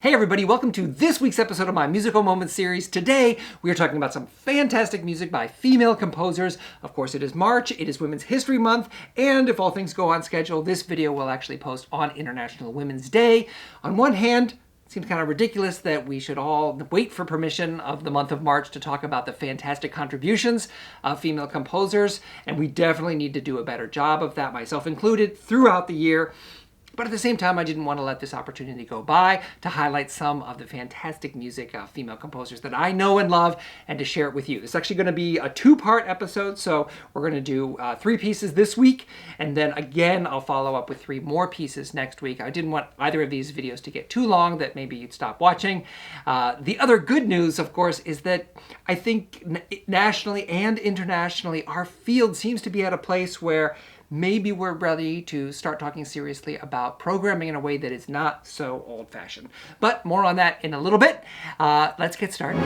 Hey everybody, welcome to this week's episode of my Musical Moments series. Today, we are talking about some fantastic music by female composers. Of course, it is March, it is Women's History Month, and if all things go on schedule, this video will actually post on International Women's Day. On one hand, it seems kind of ridiculous that we should all wait for permission of the month of March to talk about the fantastic contributions of female composers, and we definitely need to do a better job of that, myself included, throughout the year. But at the same time, I didn't want to let this opportunity go by to highlight some of the fantastic music of female composers that I know and love and to share it with you. This is actually going to be a two-part episode, so we're going to do 3 pieces this week, and then again, I'll follow up with 3 more pieces next week. I didn't want either of these videos to get too long that maybe you'd stop watching. The other good news, of course, is that I think nationally and internationally, our field seems to be at a place where maybe we're ready to start talking seriously about programming in a way that is not so old-fashioned. But more on that in a little bit. Let's get started.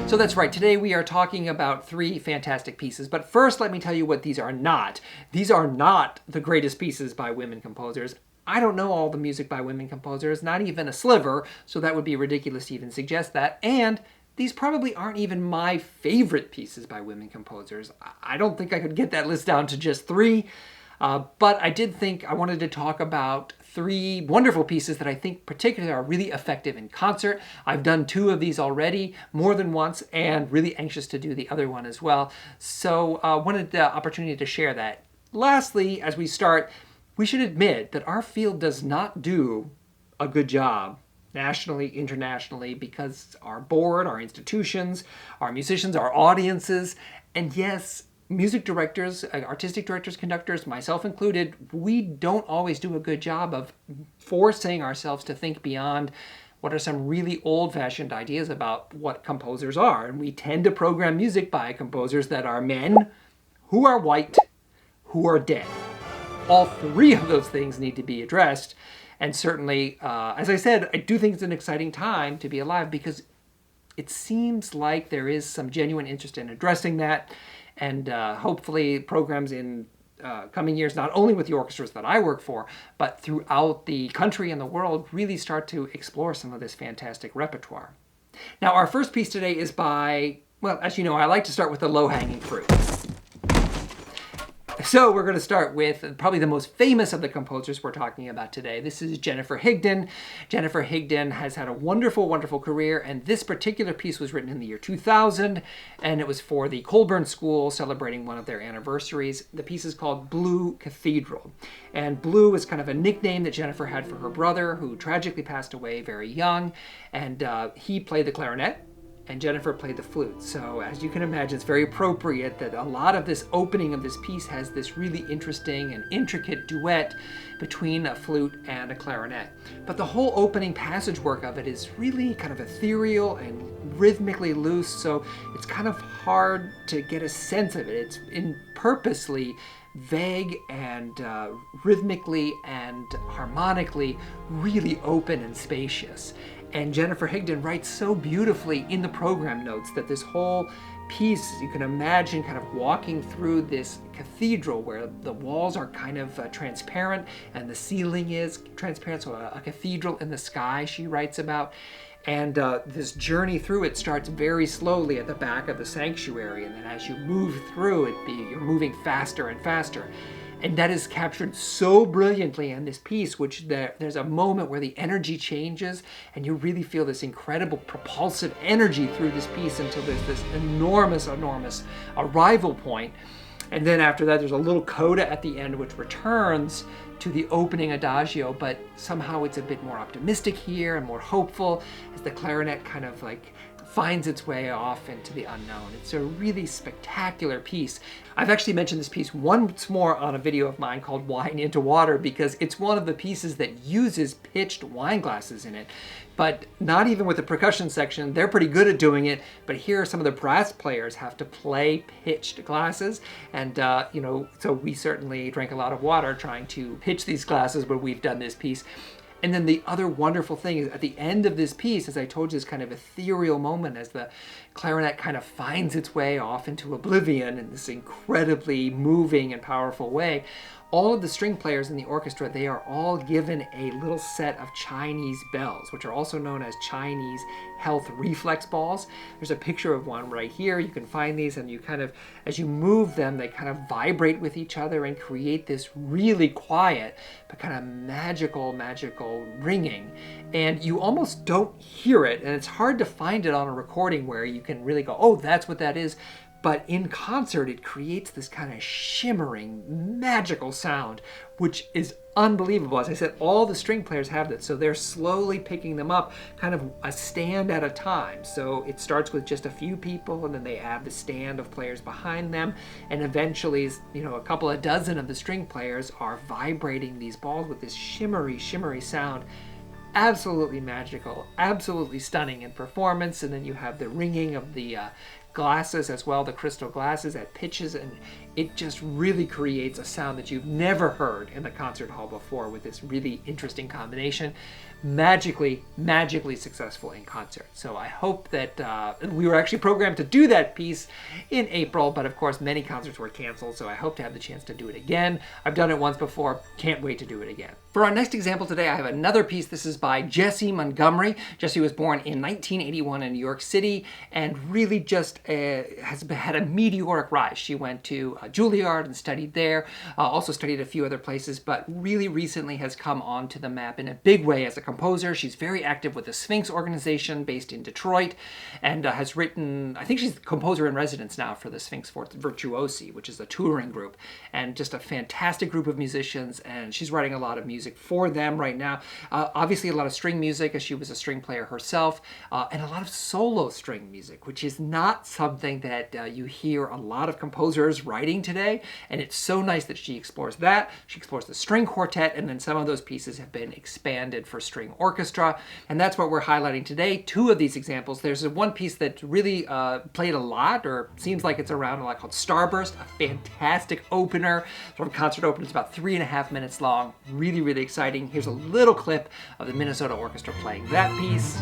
So that's right, today we are talking about 3 fantastic pieces, but first let me tell you what these are not. These are not the greatest pieces by women composers. I don't know all the music by women composers, not even a sliver, so that would be ridiculous to even suggest that, and these probably aren't even my favorite pieces by women composers. I don't think I could get that list down to just 3, but I did think I wanted to talk about 3 wonderful pieces that I think particularly are really effective in concert. I've done 2 of these already, more than once, and really anxious to do the other one as well. So wanted the opportunity to share that. Lastly, as we start, we should admit that our field does not do a good job nationally, internationally, because our board, our institutions, our musicians, our audiences, and yes, music directors, artistic directors, conductors, myself included, we don't always do a good job of forcing ourselves to think beyond what are some really old-fashioned ideas about what composers are. And we tend to program music by composers that are men, who are white, who are dead. All 3 of those things need to be addressed. And certainly, as I said, I do think it's an exciting time to be alive because it seems like there is some genuine interest in addressing that. And hopefully programs in coming years, not only with the orchestras that I work for, but throughout the country and the world, really start to explore some of this fantastic repertoire. Now, our first piece today is by, well, as you know, I like to start with the low-hanging fruit. So we're going to start with probably the most famous of the composers we're talking about today. This is Jennifer Higdon. Jennifer Higdon has had a wonderful, wonderful career, and this particular piece was written in the year 2000, and it was for the Colburn School celebrating one of their anniversaries. The piece is called Blue Cathedral, and Blue is kind of a nickname that Jennifer had for her brother, who tragically passed away very young, and he played the clarinet, and Jennifer played the flute. So as you can imagine, it's very appropriate that a lot of this opening of this piece has this really interesting and intricate duet between a flute and a clarinet. But the whole opening passage work of it is really kind of ethereal and rhythmically loose, so it's kind of hard to get a sense of it. It's purposely vague and rhythmically and harmonically really open and spacious. And Jennifer Higdon writes so beautifully in the program notes that this whole piece, you can imagine kind of walking through this cathedral where the walls are kind of transparent and the ceiling is transparent, so a cathedral in the sky she writes about. And this journey through it starts very slowly at the back of the sanctuary, and then as you move through it, you're moving faster and faster. And that is captured so brilliantly in this piece, which there's a moment where the energy changes and you really feel this incredible propulsive energy through this piece until there's this enormous arrival point. And then after that, there's a little coda at the end which returns to the opening adagio, but somehow it's a bit more optimistic here and more hopeful as the clarinet kind of like finds its way off into the unknown. It's a really spectacular piece. I've actually mentioned this piece once more on a video of mine called Wine into Water, because it's one of the pieces that uses pitched wine glasses in it. But not even with the percussion section. They're pretty good at doing it, but here some of the brass players have to play pitched glasses. And, so we certainly drank a lot of water trying to pitch these glasses when we've done this piece. And then the other wonderful thing is at the end of this piece, as I told you, this kind of ethereal moment as the clarinet kind of finds its way off into oblivion in this incredibly moving and powerful way. All of the string players in the orchestra, they are all given a little set of Chinese bells, which are also known as Chinese health reflex balls. There's a picture of one right here. You can find these, and you kind of, as you move them, they kind of vibrate with each other and create this really quiet but kind of magical ringing. And you almost don't hear it, and it's hard to find it on a recording where you can really go, oh, that's what that is. But in concert, it creates this kind of shimmering, magical sound, which is unbelievable. As I said, all the string players have that, so they're slowly picking them up, kind of a stand at a time. So it starts with just a few people, and then they add the stand of players behind them, and eventually, a couple of dozen of the string players are vibrating these balls with this shimmery sound. Absolutely magical, absolutely stunning in performance. And then you have the ringing of the glasses as well, the crystal glasses at pitches, and it just really creates a sound that you've never heard in the concert hall before with this really interesting combination. Magically successful in concert. So I hope that we were actually programmed to do that piece in April, but of course many concerts were canceled, so I hope to have the chance to do it again. I've done it once before, can't wait to do it again. For our next example today, I have another piece. This is by Jessie Montgomery. Jessie was born in 1981 in New York City and really just has had a meteoric rise. She went to Juilliard and studied there, also studied a few other places, but really recently has come onto the map in a big way as a composer. She's very active with the Sphinx organization based in Detroit, and has written, I think she's the composer in residence now for the Sphinx Virtuosi, which is a touring group, and just a fantastic group of musicians, and she's writing a lot of music for them right now. Obviously a lot of string music, as she was a string player herself, and a lot of solo string music, which is not something that you hear a lot of composers writing today, and it's so nice that she explores that. She explores the string quartet, and then some of those pieces have been expanded for string orchestra, and that's what we're highlighting today. Two of these examples. There's one piece that really played a lot, or seems like it's around a lot, called Starburst, a fantastic opener, sort of concert opener. It's about 3.5 minutes long. Really exciting. Here's a little clip of the Minnesota Orchestra playing that piece.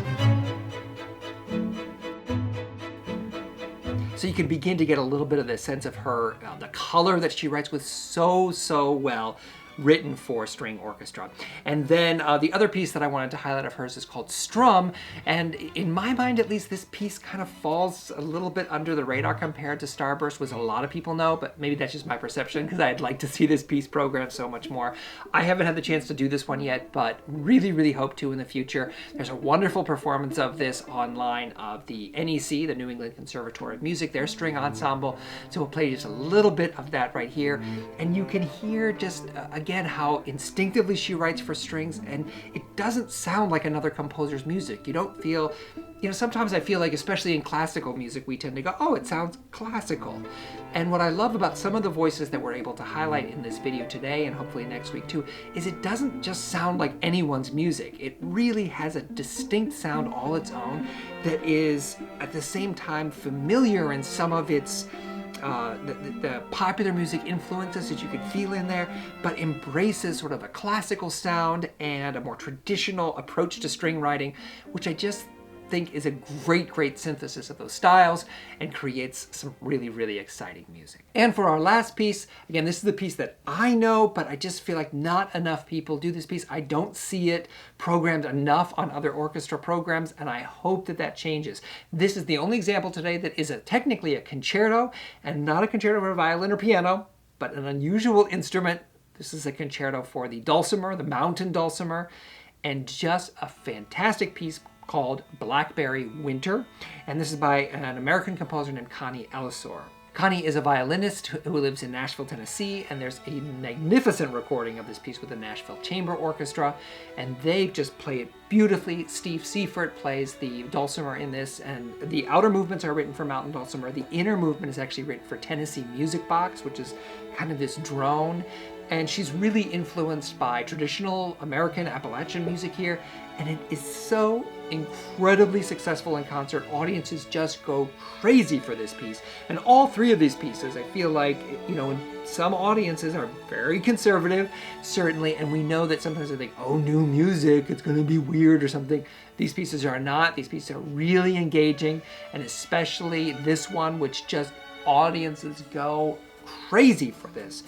So you can begin to get a little bit of the sense of her, the color that she writes with so well, written for string orchestra. And then the other piece that I wanted to highlight of hers is called Strum, and in my mind at least, this piece kind of falls a little bit under the radar compared to Starburst, which a lot of people know, but maybe that's just my perception, because I'd like to see this piece programmed so much more. I haven't had the chance to do this one yet, but really hope to in the future. There's a wonderful performance of this online of the NEC, the New England Conservatory of Music, their string ensemble. So we'll play just a little bit of that right here, and you can hear just again how instinctively she writes for strings, and it doesn't sound like another composer's music. You don't feel, sometimes I feel like, especially in classical music, we tend to go, oh, it sounds classical. And what I love about some of the voices that we're able to highlight in this video today, and hopefully next week too, is it doesn't just sound like anyone's music. It really has a distinct sound all its own that is at the same time familiar in some of its the popular music influences that you could feel in there, but embraces sort of a classical sound and a more traditional approach to string writing, which I just think is a great synthesis of those styles and creates some really exciting music. And for our last piece, again, this is the piece that I know, but I just feel like not enough people do this piece. I don't see it programmed enough on other orchestra programs, and I hope that changes. This is the only example today that is technically a concerto, and not a concerto for violin or piano, but an unusual instrument. This is a concerto for the dulcimer, the mountain dulcimer, and just a fantastic piece called Blackberry Winter, and this is by an American composer named Connie Ellisor. Connie is a violinist who lives in Nashville, Tennessee, and there's a magnificent recording of this piece with the Nashville Chamber Orchestra, and they just play it beautifully. Steve Seifert plays the dulcimer in this, and the outer movements are written for mountain dulcimer. The inner movement is actually written for Tennessee Music Box, which is kind of this drone. And she's really influenced by traditional American Appalachian music here, and it is so incredibly successful in concert. Audiences just go crazy for this piece. And all three of these pieces, I feel like, some audiences are very conservative, certainly, and we know that sometimes they think, oh, new music, it's going to be weird or something. These pieces are not. These pieces are really engaging, and especially this one, which just audiences go crazy for this.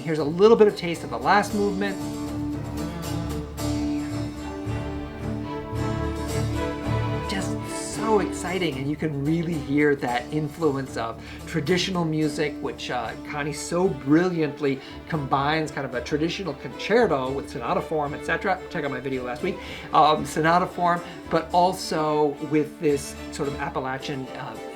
Here's a little bit of taste of the last movement. Just so exciting, and you can really hear that influence of traditional music, which Connie so brilliantly combines kind of a traditional concerto with sonata form, etc. Check out my video last week, sonata form, but also with this sort of Appalachian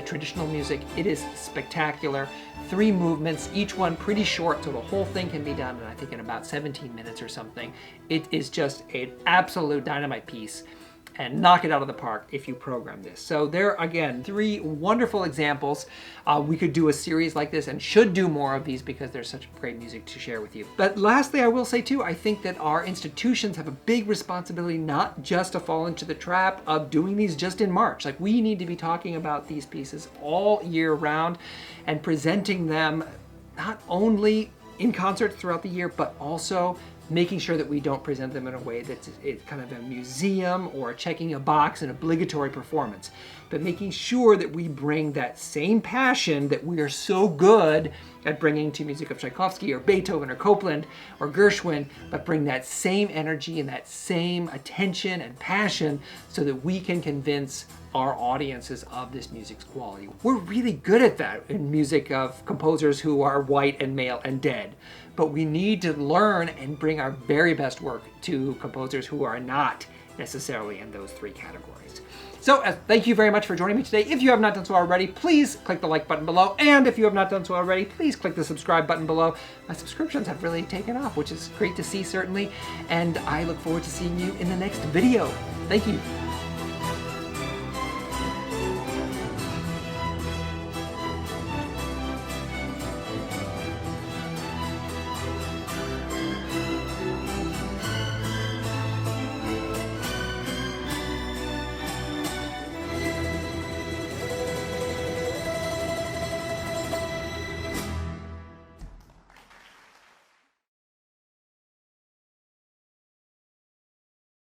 traditional music. It is spectacular. 3 movements, each one pretty short, so the whole thing can be done in, I think, in about 17 minutes or something. It is just an absolute dynamite piece, and knock it out of the park if you program this. So there, again, 3 wonderful examples. We could do a series like this and should do more of these because there's such great music to share with you. But lastly, I will say too, I think that our institutions have a big responsibility not just to fall into the trap of doing these just in March. Like, we need to be talking about these pieces all year round and presenting them not only in concerts throughout the year, but also making sure that we don't present them in a way that's kind of a museum or checking a box, an obligatory performance, but making sure that we bring that same passion that we are so good at bringing to music of Tchaikovsky or Beethoven or Copland or Gershwin, but bring that same energy and that same attention and passion so that we can convince our audiences of this music's quality. We're really good at that in music of composers who are white and male and dead, but we need to learn and bring our very best work to composers who are not necessarily in those 3 categories. So thank you very much for joining me today. If you have not done so already, please click the like button below. And if you have not done so already, please click the subscribe button below. My subscriptions have really taken off, which is great to see, certainly. And I look forward to seeing you in the next video. Thank you.